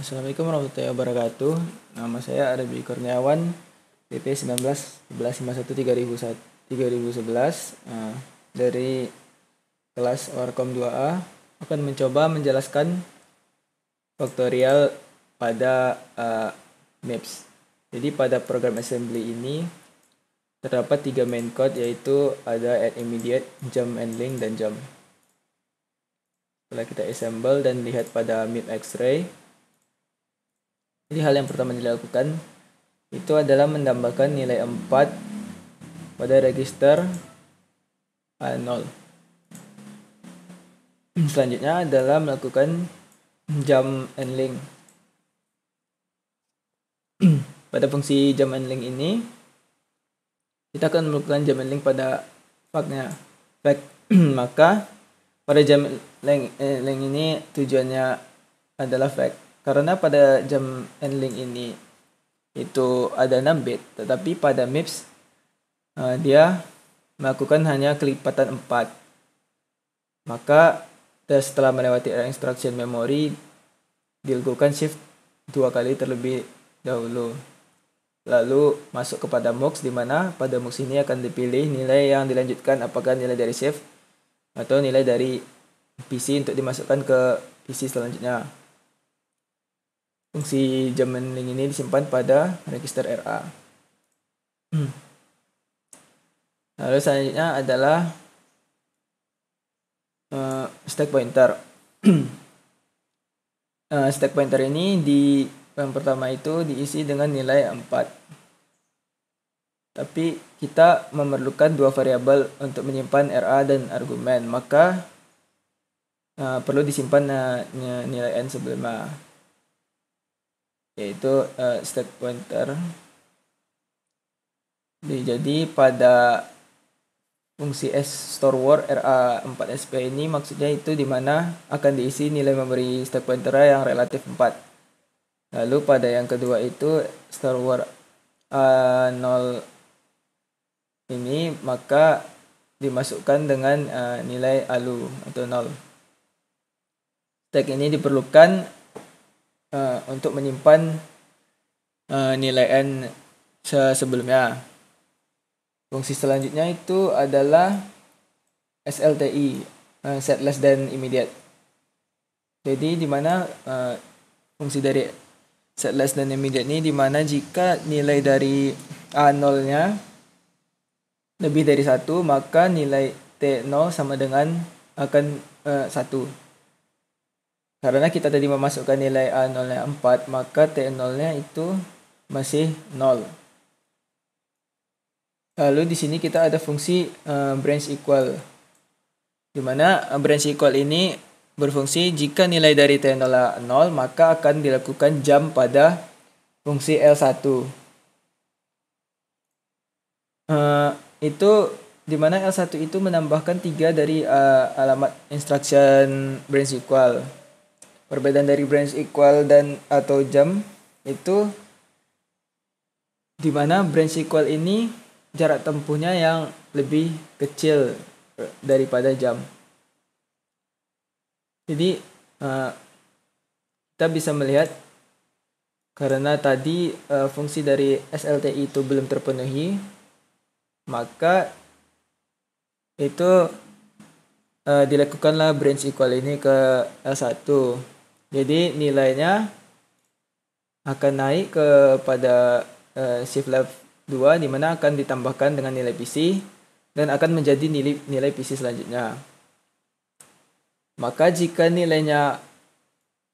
Assalamualaikum warahmatullahi wabarakatuh. Nama saya Arabi Kurniawan, PP 19 1151 3011 dari kelas Orkom 2A akan mencoba menjelaskan faktorial pada MIPS. Jadi pada program assembly ini terdapat 3 main code, yaitu ada add immediate, jump and link, dan jump. Setelah kita assemble dan lihat pada MIP X-ray, jadi hal yang pertama dilakukan itu adalah menambahkan nilai 4 pada register A0. Selanjutnya adalah melakukan jump and link. Pada fungsi jump and link ini, kita akan melakukan jump and link pada fact-nya. Maka pada jump link ini tujuannya adalah fact. Karena pada jump and link ini itu ada 6 bit, tetapi pada MIPS dia melakukan hanya kelipatan 4. Maka setelah melewati instruction memory, dilakukan shift 2 kali terlebih dahulu. Lalu masuk kepada MUX, di mana pada MUX ini akan dipilih nilai yang dilanjutkan, apakah nilai dari shift atau nilai dari PC untuk dimasukkan ke PC selanjutnya. Fungsi jump and link ini disimpan pada register RA. Lalu selanjutnya adalah stack pointer. Stack pointer ini yang pertama itu diisi dengan nilai 4. Tapi kita memerlukan 2 variabel untuk menyimpan RA dan argumen, maka perlu disimpan nilai n sebelumnya, yaitu stack pointer. Jadi pada fungsi store RA4SP ini maksudnya itu dimana akan diisi nilai memori stack pointer yang relatif 4. Lalu pada yang kedua itu store A0 ini maka dimasukkan dengan nilai ALU atau 0. Stack ini diperlukan untuk menyimpan nilai n sebelumnya. Fungsi selanjutnya itu adalah SLTI, set less than immediate. Jadi di mana fungsi dari set less than immediate ini di mana jika nilai dari A0-nya lebih dari 1, maka nilai T0 sama dengan akan 1. Karena kita tadi memasukkan nilai A0-nya 4, maka T0-nya itu masih 0. Lalu di sini kita ada fungsi branch equal, di mana branch equal ini berfungsi jika nilai dari T0 0, maka akan dilakukan jump pada fungsi L1. Itu di mana L1 itu menambahkan 3 dari alamat instruction branch equal. Perbedaan dari branch equal dan atau jump itu di mana branch equal ini jarak tempuhnya yang lebih kecil daripada jump. Jadi kita bisa melihat karena tadi fungsi dari SLTI itu belum terpenuhi, maka itu dilakukanlah branch equal ini ke L1. Jadi nilainya akan naik kepada shift left 2, di mana akan ditambahkan dengan nilai PC dan akan menjadi nilai PC selanjutnya. Maka jika nilainya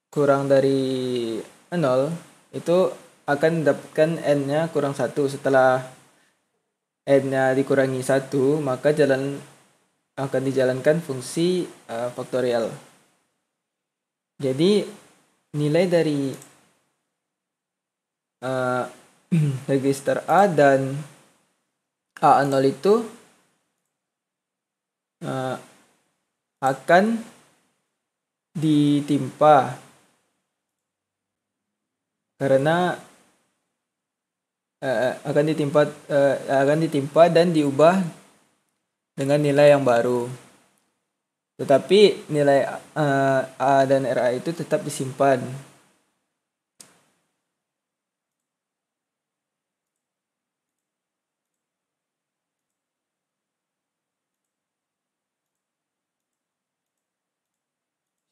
kurang dari 0, itu akan mendapatkan n-nya kurang 1. Setelah n-nya dikurangi 1, maka akan dijalankan fungsi faktorial. Jadi nilai dari register A dan A0 itu akan ditimpa karena akan ditimpa dan diubah dengan nilai yang baru. Tetapi nilai A dan RA itu tetap disimpan.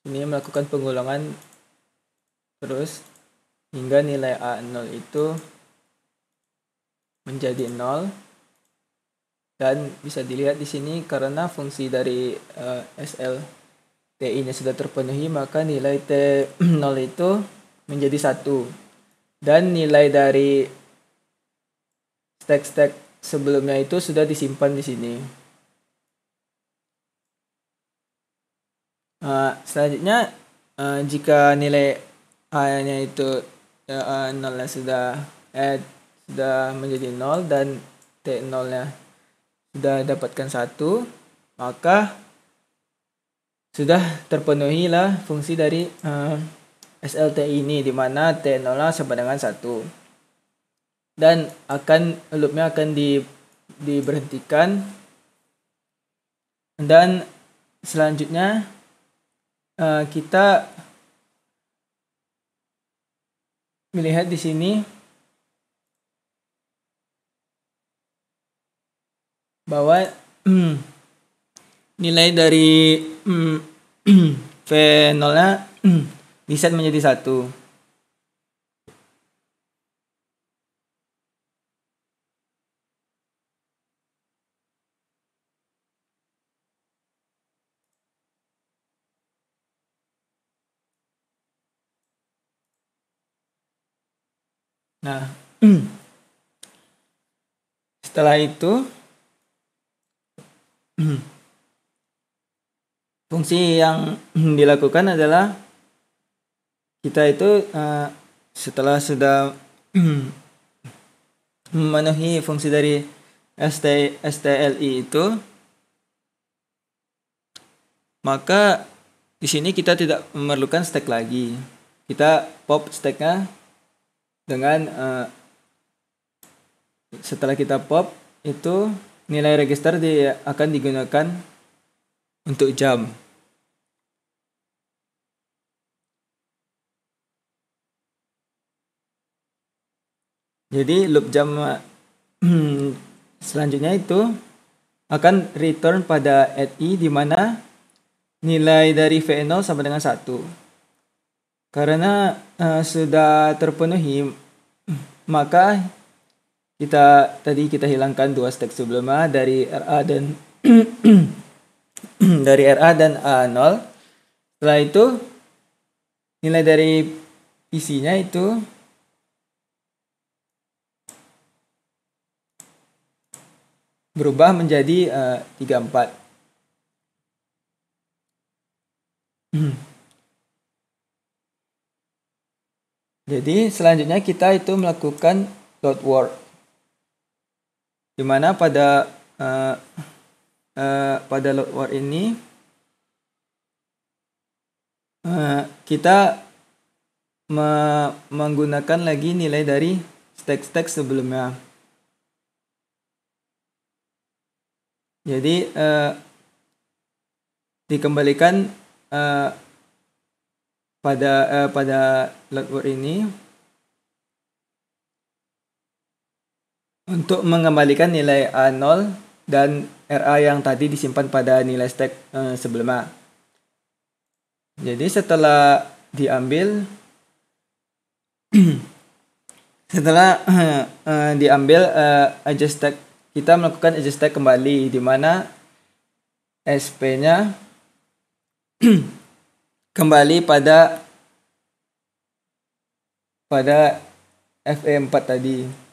ini melakukan pengulangan terus hingga nilai A0 itu menjadi 0. Dan bisa dilihat di sini karena fungsi dari SLTI-nya sudah terpenuhi, maka nilai T0 itu menjadi 1. Dan nilai dari stack sebelumnya itu sudah disimpan di sini. Selanjutnya jika nilai A-nya itu 0-nya sudah menjadi 0 dan T0-nya sudah dapatkan 1, maka sudah terpenuhi lah fungsi dari SLTI ini, di mana T0 sama dengan 1. Dan loopnya akan diberhentikan. Dan selanjutnya kita melihat di sini bahwa nilai dari V0-nya diset menjadi 1. Nah, setelah itu fungsi yang dilakukan adalah kita itu setelah sudah memenuhi fungsi dari STLI itu, maka di sini kita tidak memerlukan stack lagi. Kita pop stacknya dengan setelah kita pop itu nilai register akan digunakan untuk jam. Jadi loop jam selanjutnya itu akan return pada add i, di mana nilai dari V0 sama dengan 1. Karena sudah terpenuhi, maka kita hilangkan 2 stack sebelumnya dari RA dan dari RA dan A0. Setelah itu nilai dari PC-nya itu berubah menjadi 34. Jadi selanjutnya kita itu melakukan load word, dimana pada load word ini kita menggunakan lagi nilai dari stack sebelumnya. Jadi dikembalikan pada load word ini untuk mengembalikan nilai A0 dan RA yang tadi disimpan pada nilai stack sebelumnya. Jadi setelah diambil adjust stack, kita melakukan adjust stack kembali, di mana SP-nya kembali pada FE4 tadi.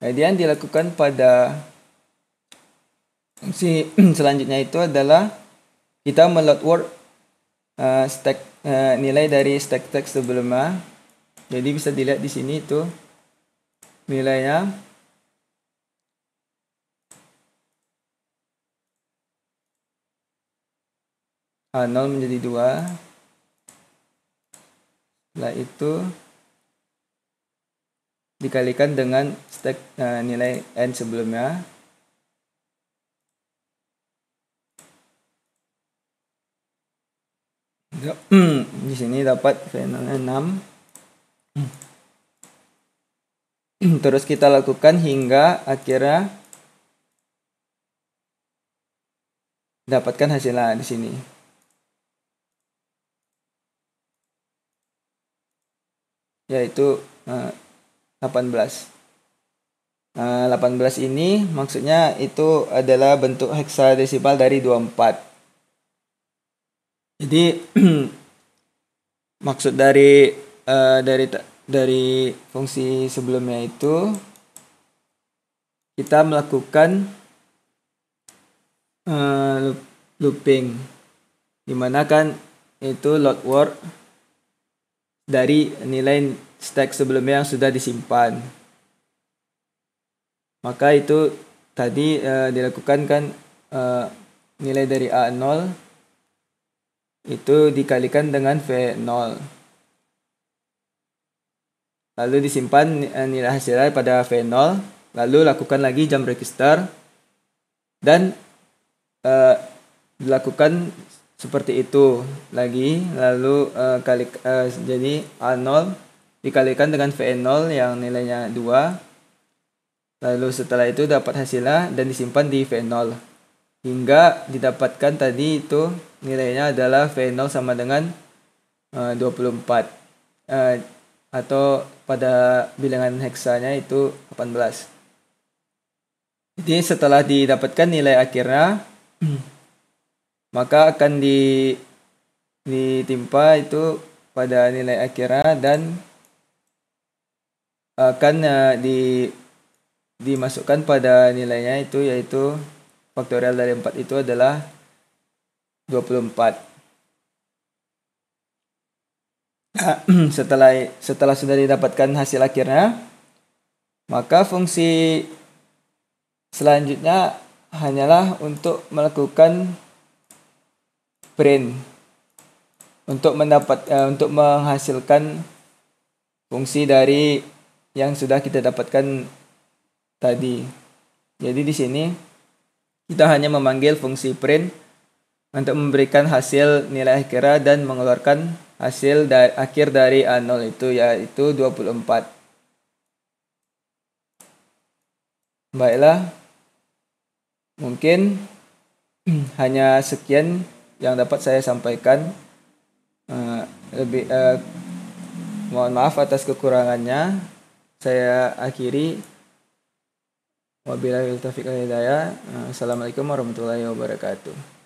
Kemudian dilakukan pada fungsi selanjutnya itu adalah kita meload word stack nilai dari stack sebelumnya. Jadi bisa dilihat di sini itu nilainya A0 menjadi 2. Setelah itu dikalikan dengan stack nilai N sebelumnya. Di sini dapat V0 6. Terus kita lakukan hingga akhirnya dapatkan hasilnya di sini. Yaitu 18. 18 ini maksudnya itu adalah bentuk heksadesimal dari 24. Jadi maksud dari fungsi sebelumnya itu kita melakukan looping, dimana kan itu load word dari nilai stack sebelumnya yang sudah disimpan. Maka itu tadi dilakukan kan nilai dari A0 itu dikalikan dengan V0. Lalu disimpan nilai hasilnya pada V0, lalu lakukan lagi jump register dan dilakukan seperti itu lagi, lalu jadi A0 dikalikan dengan V0 yang nilainya 2. Lalu setelah itu dapat hasilnya dan disimpan di V0 hingga didapatkan tadi itu nilainya adalah V0 sama dengan 24 atau pada bilangan heksanya itu 18. Jadi setelah didapatkan nilai akhirnya maka akan ditimpa itu pada nilai akhirnya dan akan dimasukkan pada nilainya itu, yaitu faktorial dari 4 itu adalah 24. Setelah sudah didapatkan hasil akhirnya, maka fungsi selanjutnya hanyalah untuk melakukan print untuk menghasilkan fungsi dari yang sudah kita dapatkan tadi. Jadi di sini kita hanya memanggil fungsi print untuk memberikan hasil nilai akhirnya dan mengeluarkan hasil akhir dari A0 itu, yaitu 24. Baiklah, mungkin hanya sekian yang dapat saya sampaikan. Mohon maaf atas kekurangannya. Saya akhiri. Wabillahi taufiq wal hidayah. Assalamualaikum warahmatullahi wabarakatuh.